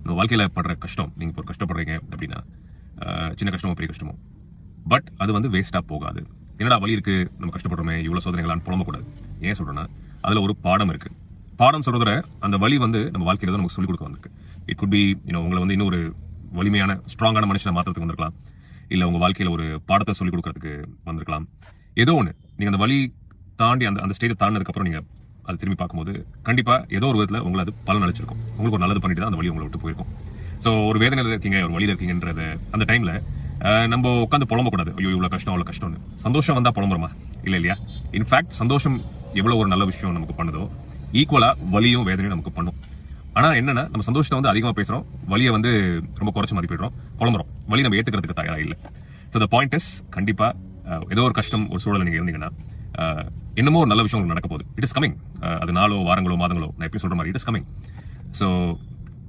நம்ம வாழ்க்கையில் படுற கஷ்டம், நீங்கள் இப்போ கஷ்டப்படுறீங்க அப்படின்னா, சின்ன கஷ்டமோ பெரிய கஷ்டமோ, பட் அது வந்து வேஸ்ட்டாக போகாது. என்னடா வழி இருக்குது, நம்ம கஷ்டப்படுறோமே, இவ்வளோ சோதனைகளான்னு புலம்பக்கூடாது. ஏன் சொல்கிறேன்னா, அதில் ஒரு பாடம் இருக்குது. பாடம் சொல்கிறத அந்த வழி வந்து நம்ம வாழ்க்கையில் தான் நமக்கு சொல்லிக் கொடுக்க வந்திருக்கு. இட் குட் பி உங்களை வந்து இன்னும் ஒரு வலிமையான ஸ்ட்ராங்கான மனுஷனை மாற்றத்துக்கு வந்திருக்கலாம், இல்லை உங்கள் வாழ்க்கையில் ஒரு பாடத்தை சொல்லிக் கொடுக்கறதுக்கு வந்திருக்கலாம். ஏதோ ஒன்று நீங்கள் அந்த வழி தாண்டி அந்த ஸ்டேஜை தாண்டினதுக்கப்புறம் நீங்கள் அது திரும்பி பார்க்கும்போது கண்டிப்பாக ஏதோ ஒரு விதத்தில் உங்களை அது பலன் அளிச்சிருக்கும். உங்களுக்கு ஒரு நல்லது பண்ணிட்டு தான் அந்த வழி உங்களை விட்டு போயிருக்கும். ஸோ ஒரு வேதனையில் இருக்கீங்க, ஒரு வழியில் இருக்கீங்கன்றது அந்த டைமில் நம்ம உட்காந்து புலம்பக்கூடாது, ஐயோ இவ்வளோ கஷ்டம் அவ்வளோ கஷ்டம்னு. சந்தோஷம் வந்தால் புலம்புறோமா? இல்லை இல்லையா? இன்ஃபேக்ட் சந்தோஷம் எவ்வளோ ஒரு நல்ல விஷயம் நமக்கு பண்ணுதோ, ஈக்குவலாக வலியும் வேதனையும் நமக்கு பண்ணும். ஆனால் என்னன்னா, நம்ம சந்தோஷத்தை வந்து அதிகமாக பேசுகிறோம், வலியை வந்து ரொம்ப குறைச்சி மதிப்பிடுறோம், புலம்புறோம். வலி நம்ம ஏற்றுக்கிறதுக்கு தயாராக இல்லை. ஸோ த பாயிண்ட் இஸ், கண்டிப்பாக ஏதோ ஒரு கஷ்டம் ஒரு சூழலை நீங்கள் இருந்தீங்கன்னா, என்னமோ ஒரு நல்ல விஷயம் உங்களுக்கு நடக்க போகுது. It is coming. அது நாளோ வாரங்களோ மாதங்களோ, நான் எப்படி சொல்கிற மாதிரி இட் இஸ் கமிங். ஸோ